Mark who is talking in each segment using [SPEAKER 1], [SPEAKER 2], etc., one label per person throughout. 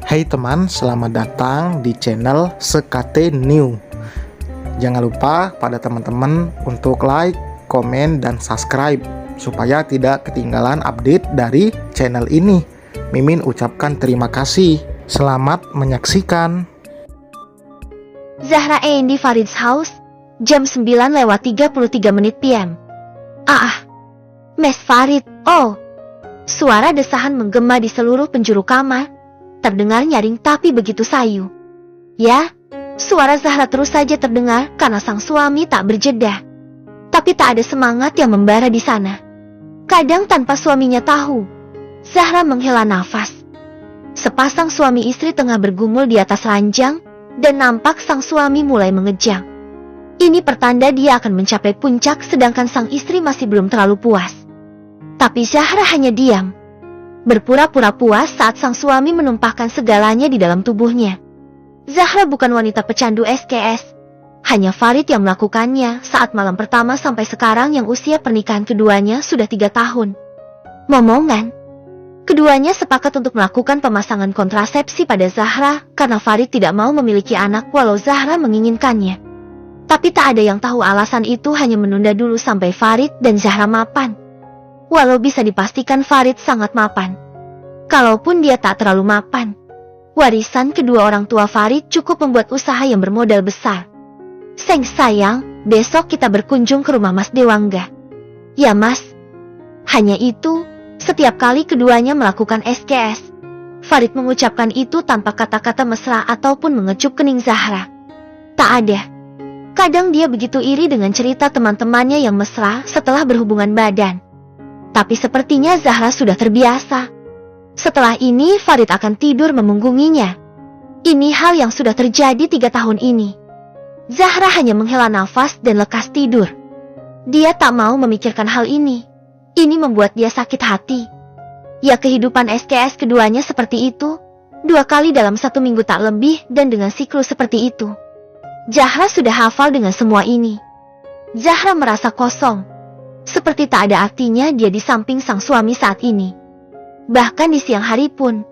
[SPEAKER 1] Hai teman, selamat datang di channel Sekate New. Jangan lupa pada teman-teman untuk like, komen, dan subscribe supaya tidak ketinggalan update dari channel ini. Mimin ucapkan terima kasih. Selamat menyaksikan.
[SPEAKER 2] Zahra di Farid's house, jam 9:33 PM. Mes Farid, oh. Suara desahan menggema di seluruh penjuru kamar. Terdengar nyaring tapi begitu sayu. Ya, suara Zahra terus saja terdengar karena sang suami tak berjeda. Tapi tak ada semangat yang membara di sana. Kadang tanpa suaminya tahu, Zahra menghela nafas. Sepasang suami istri tengah bergumul di atas ranjang, dan nampak sang suami mulai mengejang. Ini pertanda dia akan mencapai puncak sedangkan sang istri masih belum terlalu puas. Tapi Zahra hanya diam. Berpura-pura puas saat sang suami menumpahkan segalanya di dalam tubuhnya. Zahra bukan wanita pecandu SKS. Hanya Farid yang melakukannya saat malam pertama sampai sekarang yang usia pernikahan keduanya sudah 3 tahun. Momongan. Keduanya sepakat untuk melakukan pemasangan kontrasepsi pada Zahra karena Farid tidak mau memiliki anak walau Zahra menginginkannya. Tapi tak ada yang tahu alasan itu hanya menunda dulu sampai Farid dan Zahra mapan. Walau bisa dipastikan Farid sangat mapan. Kalaupun dia tak terlalu mapan, warisan kedua orang tua Farid cukup membuat usaha yang bermodal besar. Seng sayang, besok kita berkunjung ke rumah Mas Dewangga. Ya Mas. Hanya itu, setiap kali keduanya melakukan SKS, Farid mengucapkan itu tanpa kata-kata mesra ataupun mengecup kening Zahra. Tak ada. Kadang dia begitu iri dengan cerita teman-temannya yang mesra setelah berhubungan badan. Tapi sepertinya Zahra sudah terbiasa. Setelah ini Farid akan tidur memunggunginya. Ini hal yang sudah terjadi 3 tahun ini. Zahra hanya menghela nafas dan lekas tidur. Dia tak mau memikirkan hal ini. Ini membuat dia sakit hati. Ya kehidupan SKS keduanya seperti itu. 2 kali dalam 1 minggu tak lebih dan dengan siklus seperti itu. Zahra sudah hafal dengan semua ini. Zahra merasa kosong. Seperti tak ada artinya dia di samping sang suami saat ini. Bahkan di siang hari pun,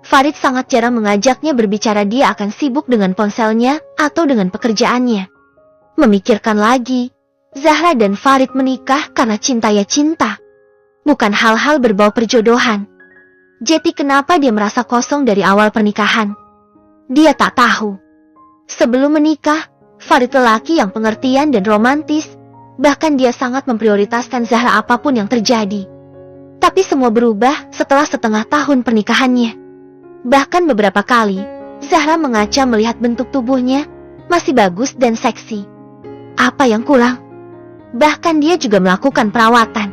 [SPEAKER 2] Farid sangat jarang mengajaknya berbicara, dia akan sibuk dengan ponselnya atau dengan pekerjaannya. Memikirkan lagi, Zahra dan Farid menikah karena cinta ya cinta. Bukan hal-hal berbau perjodohan. Jadi kenapa dia merasa kosong dari awal pernikahan? Dia tak tahu. Sebelum menikah, Farid lelaki yang pengertian dan romantis. Bahkan dia sangat memprioritaskan Zahra apapun yang terjadi. Tapi semua berubah setelah setengah tahun pernikahannya. Bahkan beberapa kali, Zahra mengaca melihat bentuk tubuhnya masih bagus dan seksi. Apa yang kurang? Bahkan dia juga melakukan perawatan.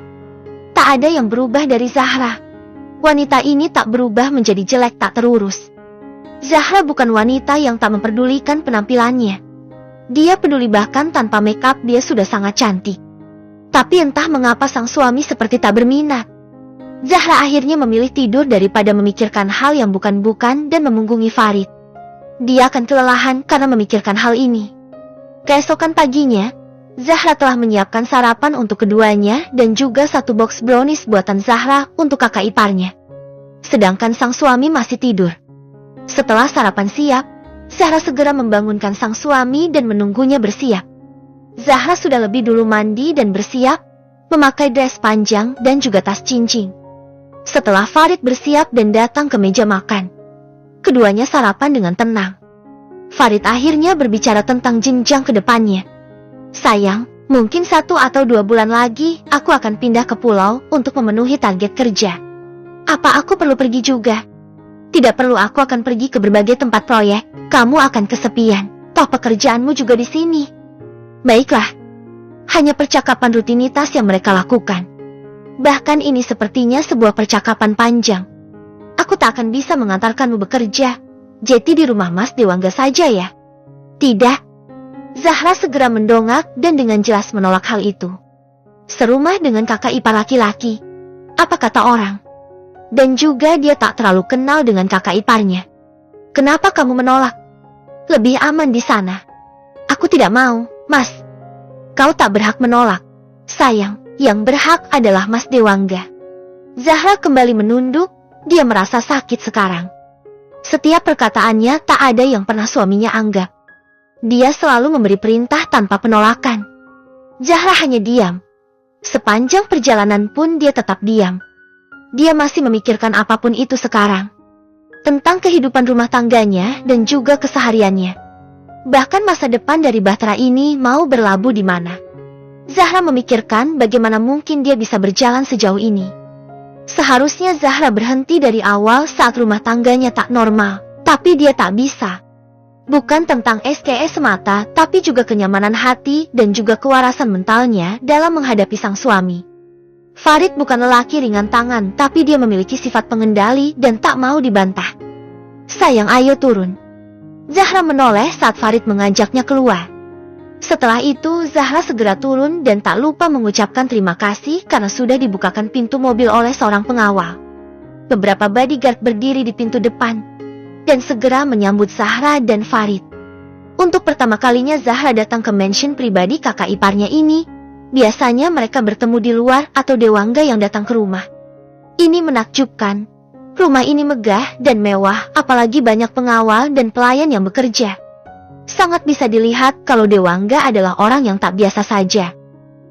[SPEAKER 2] Tak ada yang berubah dari Zahra. Wanita ini tak berubah menjadi jelek tak terurus. Zahra bukan wanita yang tak memperdulikan penampilannya. Dia peduli bahkan tanpa make up dia sudah sangat cantik. Tapi entah mengapa sang suami seperti tak berminat. Zahra akhirnya memilih tidur daripada memikirkan hal yang bukan-bukan dan memunggungi Farid. Dia akan kelelahan karena memikirkan hal ini. Keesokan paginya, Zahra telah menyiapkan sarapan untuk keduanya dan juga 1 box brownies buatan Zahra untuk kakak iparnya. Sedangkan sang suami masih tidur. Setelah sarapan siap, Zahra segera membangunkan sang suami dan menunggunya bersiap. Zahra sudah lebih dulu mandi dan bersiap, memakai dress panjang dan juga tas cincin. Setelah Farid bersiap dan datang ke meja makan, keduanya sarapan dengan tenang. Farid akhirnya berbicara tentang jenjang ke depannya. Sayang, mungkin 1 atau 2 bulan lagi aku akan pindah ke pulau untuk memenuhi target kerja. Apa aku perlu pergi juga? Tidak perlu, aku akan pergi ke berbagai tempat proyek. Kamu akan kesepian. Toh pekerjaanmu juga di sini. Baiklah. Hanya percakapan rutinitas yang mereka lakukan. Bahkan ini sepertinya sebuah percakapan panjang. Aku tak akan bisa mengantarkanmu bekerja. Jadi di rumah Mas Dewangga saja ya. Tidak. Zahra segera mendongak dan dengan jelas menolak hal itu. Serumah dengan kakak ipar laki-laki. Apa kata orang? Dan juga dia tak terlalu kenal dengan kakak iparnya. Kenapa kamu menolak? Lebih aman di sana. Aku tidak mau, Mas. Kau tak berhak menolak. Sayang, yang berhak adalah Mas Dewangga. Zahra kembali menunduk, dia merasa sakit sekarang. Setiap perkataannya tak ada yang pernah suaminya anggap. Dia selalu memberi perintah tanpa penolakan. Zahra hanya diam. Sepanjang perjalanan pun dia tetap diam. Dia masih memikirkan apapun itu sekarang. Tentang kehidupan rumah tangganya dan juga kesehariannya. Bahkan masa depan dari Bahtera ini mau berlabuh di mana. Zahra memikirkan bagaimana mungkin dia bisa berjalan sejauh ini. Seharusnya Zahra berhenti dari awal saat rumah tangganya tak normal. Tapi dia tak bisa. Bukan tentang SKS semata, tapi juga kenyamanan hati dan juga kewarasan mentalnya dalam menghadapi sang suami. Farid bukan lelaki ringan tangan, tapi dia memiliki sifat pengendali dan tak mau dibantah. Sayang, ayo turun. Zahra menoleh saat Farid mengajaknya keluar. Setelah itu, Zahra segera turun dan tak lupa mengucapkan terima kasih karena sudah dibukakan pintu mobil oleh seorang pengawal. Beberapa bodyguard berdiri di pintu depan dan segera menyambut Zahra dan Farid. Untuk pertama kalinya Zahra datang ke mansion pribadi kakak iparnya ini. Biasanya mereka bertemu di luar atau Dewangga yang datang ke rumah. Ini menakjubkan. Rumah ini megah dan mewah, apalagi banyak pengawal dan pelayan yang bekerja. Sangat bisa dilihat kalau Dewangga adalah orang yang tak biasa saja.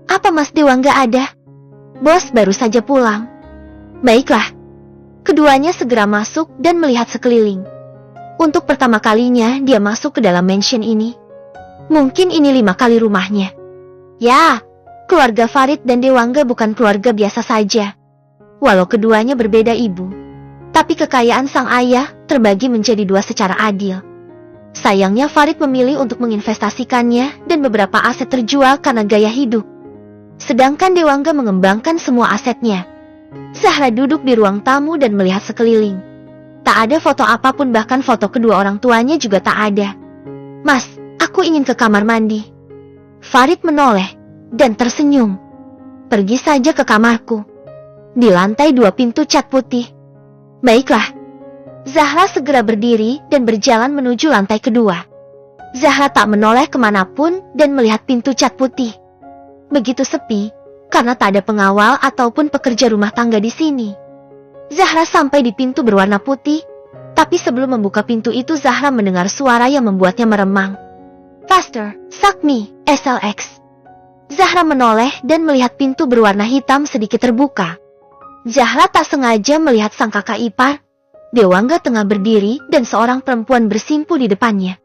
[SPEAKER 2] Apa Mas Dewangga ada? Bos baru saja pulang. Baiklah. Keduanya segera masuk dan melihat sekeliling. Untuk pertama kalinya dia masuk ke dalam mansion ini. Mungkin ini 5 kali rumahnya. Ya, keluarga Farid dan Dewangga bukan keluarga biasa saja. Walau keduanya berbeda ibu, tapi kekayaan sang ayah terbagi menjadi 2 secara adil. Sayangnya Farid memilih untuk menginvestasikannya dan beberapa aset terjual karena gaya hidup. Sedangkan Dewangga mengembangkan semua asetnya. Zahra duduk di ruang tamu dan melihat sekeliling. Tak ada foto apapun, bahkan foto kedua orang tuanya juga tak ada. Mas, aku ingin ke kamar mandi. Farid menoleh dan tersenyum. Pergi saja ke kamarku. Di lantai 2 pintu cat putih. Baiklah. Zahra segera berdiri dan berjalan menuju lantai kedua. Zahra tak menoleh kemanapun dan melihat pintu cat putih. Begitu sepi, karena tak ada pengawal ataupun pekerja rumah tangga di sini. Zahra sampai di pintu berwarna putih, tapi sebelum membuka pintu itu Zahra mendengar suara yang membuatnya meremang. Faster, suck me, SLX. Zahra menoleh dan melihat pintu berwarna hitam sedikit terbuka. Zahra tak sengaja melihat sang kakak ipar, Dewangga tengah berdiri dan seorang perempuan bersimpu di depannya.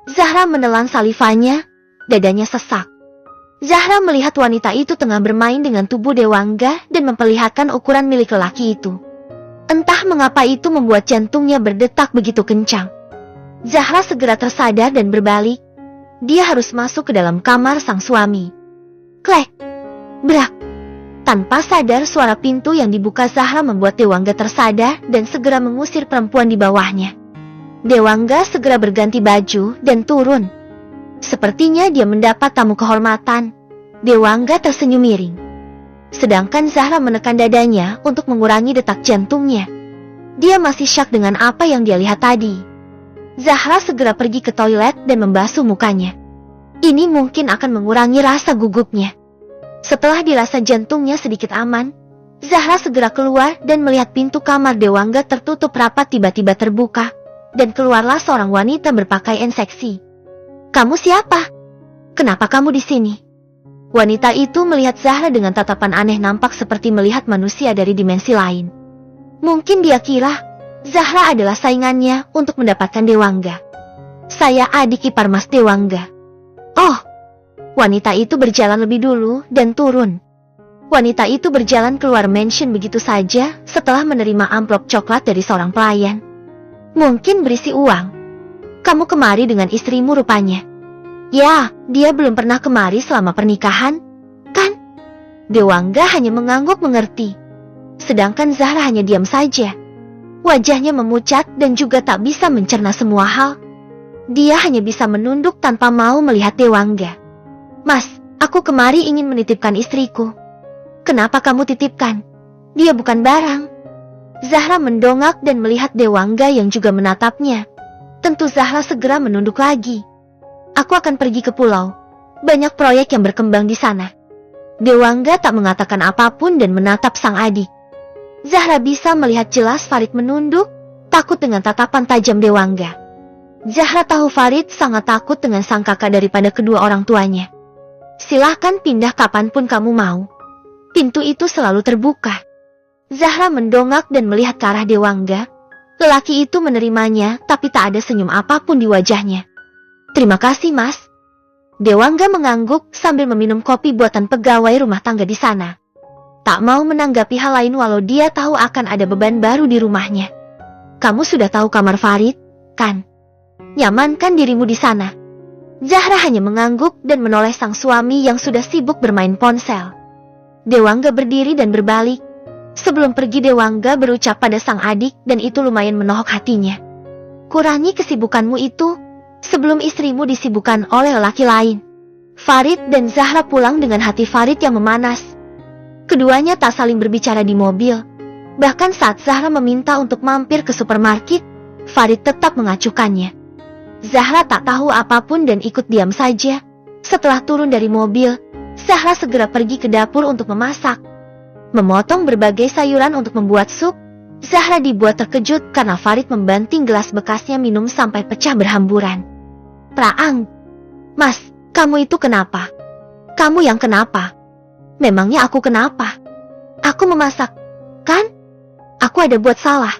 [SPEAKER 2] Zahra menelan salivanya, dadanya sesak. Zahra melihat wanita itu tengah bermain dengan tubuh Dewangga dan memperlihatkan ukuran milik lelaki itu. Entah mengapa itu membuat jantungnya berdetak begitu kencang. Zahra segera tersadar dan berbalik. Dia harus masuk ke dalam kamar sang suami. Klek, brak. Tanpa sadar suara pintu yang dibuka Zahra membuat Dewangga tersadar dan segera mengusir perempuan di bawahnya. Dewangga segera berganti baju dan turun. Sepertinya dia mendapat tamu kehormatan. Dewangga tersenyum miring. Sedangkan Zahra menekan dadanya untuk mengurangi detak jantungnya. Dia masih syok dengan apa yang dia lihat tadi. Zahra segera pergi ke toilet dan membasuh mukanya. Ini mungkin akan mengurangi rasa gugupnya. Setelah dirasa jantungnya sedikit aman, Zahra segera keluar dan melihat pintu kamar Dewangga tertutup rapat tiba-tiba terbuka, dan keluarlah seorang wanita berpakaian seksi. Kamu siapa? Kenapa kamu di sini? Wanita itu melihat Zahra dengan tatapan aneh, nampak seperti melihat manusia dari dimensi lain. Mungkin dia kira Zahra adalah saingannya untuk mendapatkan Dewangga. Saya adik ipar Mas Dewangga. Oh, wanita itu berjalan lebih dulu dan turun. Wanita itu berjalan keluar mansion begitu saja setelah menerima amplop coklat dari seorang pelayan. Mungkin berisi uang. Kamu kemari dengan istrimu rupanya. Ya, dia belum pernah kemari selama pernikahan, kan? Dewangga hanya mengangguk mengerti. Sedangkan Zahra hanya diam saja. Wajahnya memucat dan juga tak bisa mencerna semua hal. Dia hanya bisa menunduk tanpa mau melihat Dewangga. Mas, aku kemari ingin menitipkan istriku. Kenapa kamu titipkan? Dia bukan barang. Zahra mendongak dan melihat Dewangga yang juga menatapnya. Tentu Zahra segera menunduk lagi. Aku akan pergi ke pulau. Banyak proyek yang berkembang di sana. Dewangga tak mengatakan apapun dan menatap sang adik. Zahra bisa melihat jelas Farid menunduk, takut dengan tatapan tajam Dewangga. Zahra tahu Farid sangat takut dengan sang kakak daripada kedua orang tuanya. Silahkan pindah kapanpun kamu mau. Pintu itu selalu terbuka. Zahra mendongak dan melihat ke arah Dewangga. Lelaki itu menerimanya, tapi tak ada senyum apapun di wajahnya. Terima kasih, Mas. Dewangga mengangguk sambil meminum kopi buatan pegawai rumah tangga di sana. Tak mau menanggapi hal lain walau dia tahu akan ada beban baru di rumahnya. Kamu sudah tahu kamar Farid, kan? Nyamankan dirimu di sana. Zahra hanya mengangguk dan menoleh sang suami yang sudah sibuk bermain ponsel. Dewangga berdiri dan berbalik. Sebelum pergi Dewangga berucap pada sang adik dan itu lumayan menohok hatinya. Kurangi kesibukanmu itu sebelum istrimu disibukkan oleh lelaki lain. Farid dan Zahra pulang dengan hati Farid yang memanas. Keduanya tak saling berbicara di mobil. Bahkan saat Zahra meminta untuk mampir ke supermarket, Farid tetap mengacukannya. Zahra tak tahu apapun dan ikut diam saja. Setelah turun dari mobil, Zahra segera pergi ke dapur untuk memasak. Memotong berbagai sayuran untuk membuat sup, Zahra dibuat terkejut karena Farid membanting gelas bekasnya minum sampai pecah berhamburan. Praang, Mas, kamu itu kenapa? Kamu yang kenapa? Memangnya aku kenapa? Aku memasak, kan? Aku ada buat salah.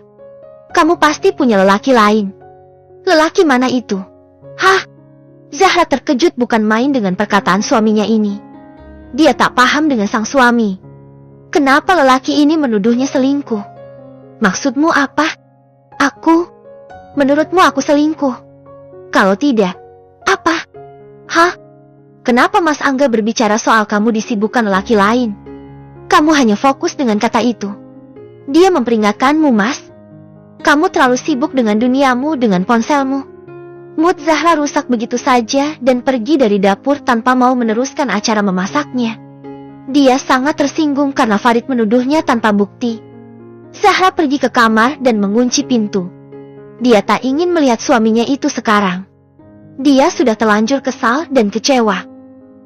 [SPEAKER 2] Kamu pasti punya lelaki lain. Lelaki mana itu? Hah? Zahra terkejut bukan main dengan perkataan suaminya ini. Dia tak paham dengan sang suami. Kenapa lelaki ini menuduhnya selingkuh? Maksudmu apa? Menurutmu aku selingkuh? Kalau tidak, apa? Hah? Kenapa Mas Angga berbicara soal kamu disibukkan lelaki lain? Kamu hanya fokus dengan kata itu. Dia memperingatkanmu, Mas. Kamu terlalu sibuk dengan duniamu, dengan ponselmu. Mood Zahra rusak begitu saja dan pergi dari dapur tanpa mau meneruskan acara memasaknya. Dia sangat tersinggung karena Farid menuduhnya tanpa bukti. Zahra pergi ke kamar dan mengunci pintu. Dia tak ingin melihat suaminya itu sekarang. Dia sudah terlanjur kesal dan kecewa.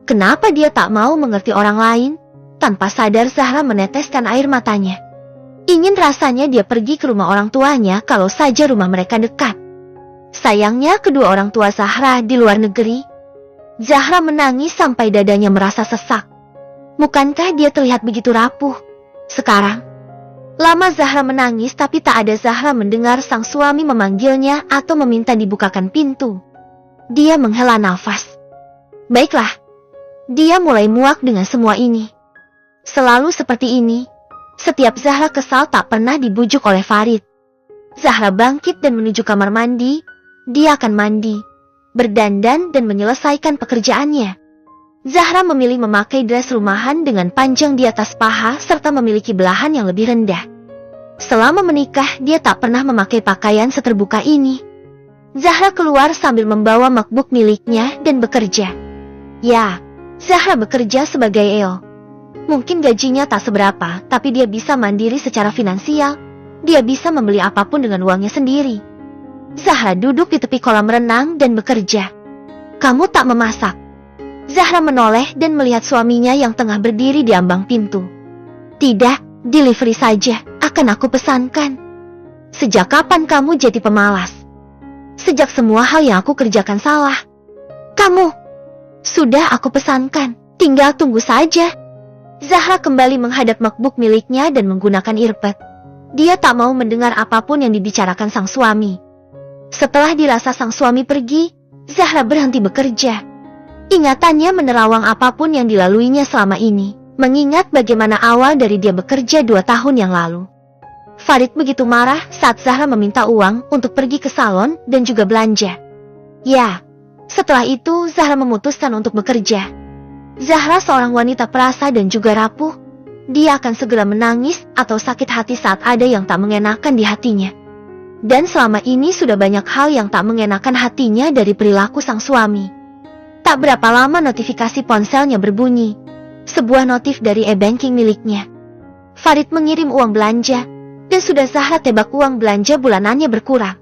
[SPEAKER 2] Kenapa dia tak mau mengerti orang lain? Tanpa sadar Zahra meneteskan air matanya. Ingin rasanya dia pergi ke rumah orang tuanya kalau saja rumah mereka dekat. Sayangnya kedua orang tua Zahra di luar negeri. Zahra menangis sampai dadanya merasa sesak. Bukankah dia terlihat begitu rapuh sekarang? Lama Zahra menangis tapi tak ada Zahra mendengar sang suami memanggilnya atau meminta dibukakan pintu. Dia menghela nafas. Baiklah. Dia mulai muak dengan semua ini. Selalu seperti ini. Setiap Zahra kesal tak pernah dibujuk oleh Farid. Zahra bangkit dan menuju kamar mandi. Dia akan mandi, berdandan dan menyelesaikan pekerjaannya. Zahra memilih memakai dress rumahan dengan panjang di atas paha serta memiliki belahan yang lebih rendah. Selama menikah, dia tak pernah memakai pakaian seterbuka ini. Zahra keluar sambil membawa MacBook miliknya dan bekerja. Ya, Zahra bekerja sebagai EO. Mungkin gajinya tak seberapa, tapi dia bisa mandiri secara finansial. Dia bisa membeli apapun dengan uangnya sendiri. Zahra duduk di tepi kolam renang dan bekerja. Kamu tak memasak? Zahra menoleh dan melihat suaminya yang tengah berdiri di ambang pintu. Tidak, delivery saja, akan aku pesankan. Sejak kapan kamu jadi pemalas? Sejak semua hal yang aku kerjakan salah. Kamu, sudah aku pesankan, tinggal tunggu saja. Zahra kembali menghadap MacBook miliknya dan menggunakan earbud. Dia tak mau mendengar apapun yang dibicarakan sang suami. Setelah dirasa sang suami pergi, Zahra berhenti bekerja. Ingatannya menerawang apapun yang dilaluinya selama ini, mengingat bagaimana awal dari dia bekerja 2 tahun yang lalu. Farid begitu marah saat Zahra meminta uang untuk pergi ke salon dan juga belanja. Ya, setelah itu Zahra memutuskan untuk bekerja. Zahra seorang wanita perasa dan juga rapuh. Dia akan segera menangis atau sakit hati saat ada yang tak mengenakan di hatinya. Dan selama ini sudah banyak hal yang tak mengenakan hatinya dari perilaku sang suami. Tak berapa lama notifikasi ponselnya berbunyi. Sebuah notif dari e-banking miliknya. Farid mengirim uang belanja, dan sudah Zahra tebak uang belanja bulanannya berkurang.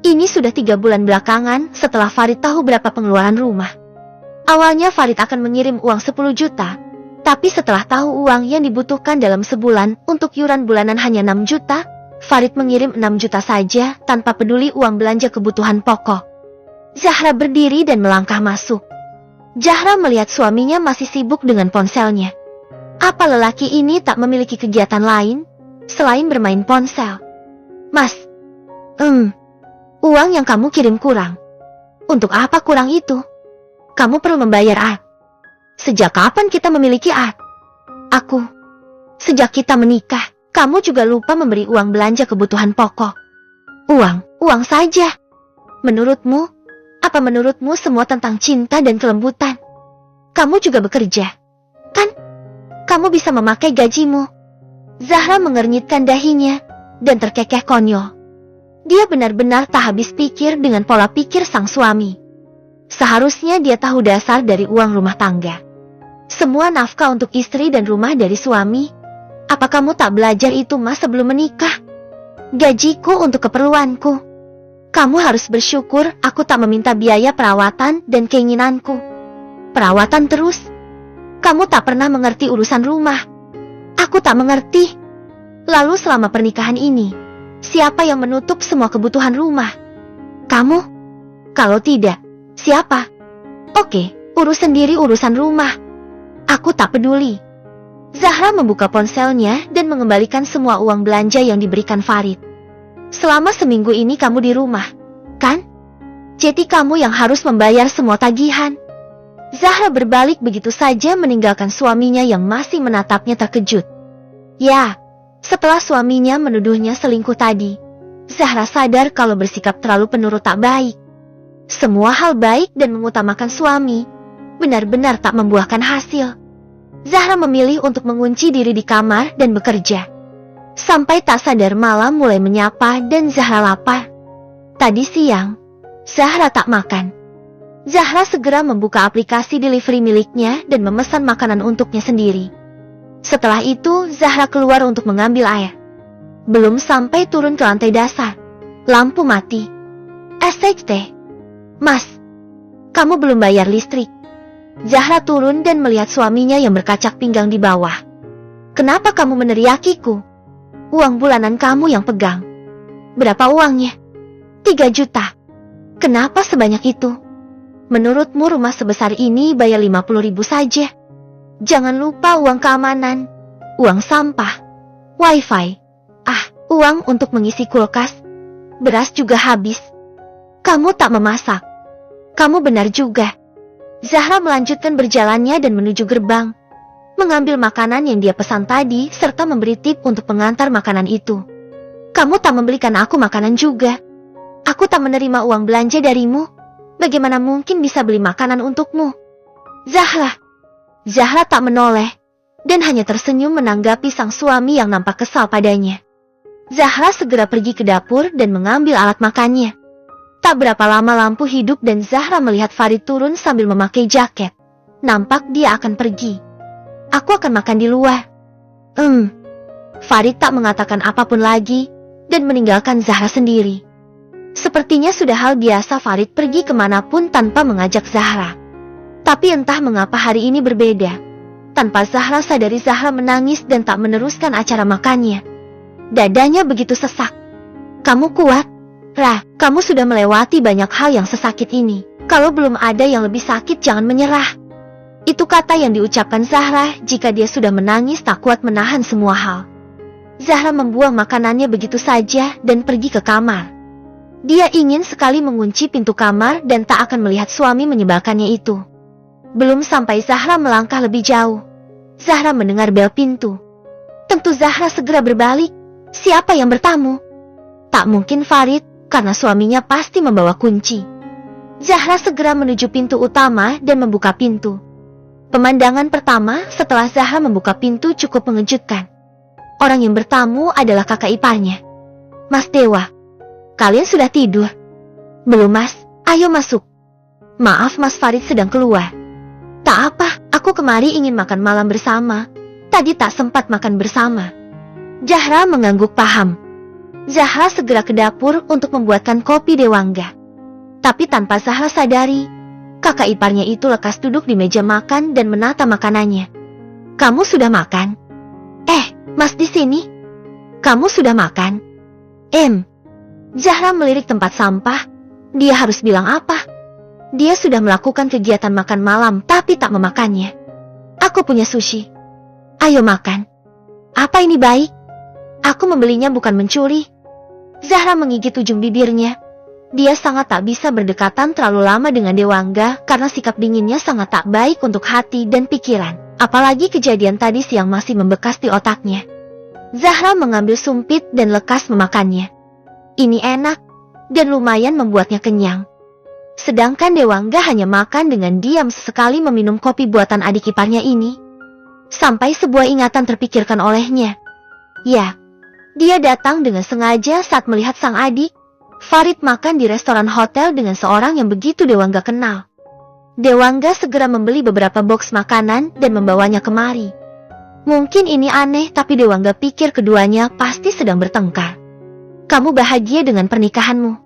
[SPEAKER 2] Ini sudah 3 bulan belakangan setelah Farid tahu berapa pengeluaran rumah. Awalnya Farid akan mengirim uang 10 juta, tapi setelah tahu uang yang dibutuhkan dalam sebulan untuk yuran bulanan hanya 6 juta, Farid mengirim 6 juta saja tanpa peduli uang belanja kebutuhan pokok. Zahra berdiri dan melangkah masuk. Zahra melihat suaminya masih sibuk dengan ponselnya. Apa lelaki ini tak memiliki kegiatan lain selain bermain ponsel? Mas, uang yang kamu kirim kurang. Untuk apa kurang itu? Kamu perlu membayar Ad. Sejak kapan kita memiliki Ad? Aku. Sejak kita menikah. Kamu juga lupa memberi uang belanja kebutuhan pokok. Uang saja. Menurutmu, apa menurutmu semua tentang cinta dan kelembutan? Kamu juga bekerja, kan? Kamu bisa memakai gajimu. Zahra mengernyitkan dahinya dan terkekeh konyol. Dia benar-benar tak habis pikir dengan pola pikir sang suami. Seharusnya dia tahu dasar dari uang rumah tangga. Semua nafkah untuk istri dan rumah dari suami. Apa kamu tak belajar itu mas sebelum menikah? Gajiku untuk keperluanku. Kamu harus bersyukur aku tak meminta biaya perawatan dan keinginanku. Perawatan terus? Kamu tak pernah mengerti urusan rumah. Aku tak mengerti. Lalu selama pernikahan ini, siapa yang menutup semua kebutuhan rumah? Kamu? Kalau tidak, siapa? Oke, urus sendiri urusan rumah. Aku tak peduli. Zahra membuka ponselnya dan mengembalikan semua uang belanja yang diberikan Farid. Selama seminggu ini kamu di rumah, kan? Jadi kamu yang harus membayar semua tagihan. Zahra berbalik begitu saja meninggalkan suaminya yang masih menatapnya terkejut. Ya, setelah suaminya menuduhnya selingkuh tadi, Zahra sadar kalau bersikap terlalu penurut tak baik. Semua hal baik dan mengutamakan suami benar-benar tak membuahkan hasil. Zahra memilih untuk mengunci diri di kamar dan bekerja. Sampai tak sadar malam mulai menyapa dan Zahra lapar. Tadi siang, Zahra tak makan. Zahra segera membuka aplikasi delivery miliknya dan memesan makanan untuknya sendiri. Setelah itu, Zahra keluar untuk mengambil air. Belum sampai turun ke lantai dasar, lampu mati. SHT. Mas, kamu belum bayar listrik. Zahra turun dan melihat suaminya yang berkacak pinggang di bawah. Kenapa kamu meneriakiku? Uang bulanan kamu yang pegang. Berapa uangnya? 3 juta. Kenapa sebanyak itu? Menurutmu rumah sebesar ini bayar 50.000 saja. Jangan lupa uang keamanan, uang sampah, wifi. Uang untuk mengisi kulkas. Beras juga habis. Kamu tak memasak. Kamu benar juga. Zahra melanjutkan berjalannya dan menuju gerbang, mengambil makanan yang dia pesan tadi serta memberi tip untuk pengantar makanan itu. Kamu tak membelikan aku makanan juga. Aku tak menerima uang belanja darimu. Bagaimana mungkin bisa beli makanan untukmu? Zahra tak menoleh dan hanya tersenyum menanggapi sang suami yang nampak kesal padanya. Zahra segera pergi ke dapur dan mengambil alat makannya. Tak berapa lama lampu hidup dan Zahra melihat Farid turun sambil memakai jaket. Nampak dia akan pergi. Aku akan makan di luar. Farid tak mengatakan apapun lagi dan meninggalkan Zahra sendiri. Sepertinya sudah hal biasa Farid pergi kemanapun tanpa mengajak Zahra. Tapi entah mengapa hari ini berbeda. Tanpa Zahra sadari, Zahra menangis dan tak meneruskan acara makannya. Dadanya begitu sesak. Kamu kuat? Kamu sudah melewati banyak hal yang sesakit ini. Kalau belum ada yang lebih sakit, jangan menyerah. Itu kata yang diucapkan Zahra jika dia sudah menangis tak kuat menahan semua hal. Zahra membuang makanannya begitu saja dan pergi ke kamar. Dia ingin sekali mengunci pintu kamar dan tak akan melihat suami menyebalkannya itu. Belum sampai Zahra melangkah lebih jauh, Zahra mendengar bel pintu. Tentu Zahra segera berbalik. Siapa yang bertamu? Tak mungkin Farid, karena suaminya pasti membawa kunci. Zahra segera menuju pintu utama dan membuka pintu. Pemandangan pertama setelah Zahra membuka pintu cukup mengejutkan. Orang yang bertamu adalah kakak iparnya. Mas Dewa, kalian sudah tidur? Belum mas, ayo masuk. Maaf mas, Farid sedang keluar. Tak apa, aku kemari ingin makan malam bersama. Tadi tak sempat makan bersama. Zahra mengangguk paham. Zahra segera ke dapur untuk membuatkan kopi dewangga. Tapi tanpa Zahra sadari, kakak iparnya itu lekas duduk di meja makan dan menata makanannya. Kamu sudah makan? Mas di sini. Kamu sudah makan? Zahra melirik tempat sampah. Dia harus bilang apa? Dia sudah melakukan kegiatan makan malam tapi tak memakannya. Aku punya sushi. Ayo makan. Apa ini baik? Aku membelinya bukan mencuri. Zahra menggigit ujung bibirnya. Dia sangat tak bisa berdekatan terlalu lama dengan Dewangga karena sikap dinginnya sangat tak baik untuk hati dan pikiran. Apalagi kejadian tadi siang masih membekas di otaknya. Zahra mengambil sumpit dan lekas memakannya. Ini enak dan lumayan membuatnya kenyang. Sedangkan Dewangga hanya makan dengan diam sesekali meminum kopi buatan adik iparnya ini. Sampai sebuah ingatan terpikirkan olehnya. Ya, dia datang dengan sengaja saat melihat sang adik, Farid, makan di restoran hotel dengan seorang yang begitu Dewangga kenal. Dewangga segera membeli beberapa box makanan dan membawanya kemari. Mungkin ini aneh tapi Dewangga pikir keduanya pasti sedang bertengkar. Kamu bahagia dengan pernikahanmu?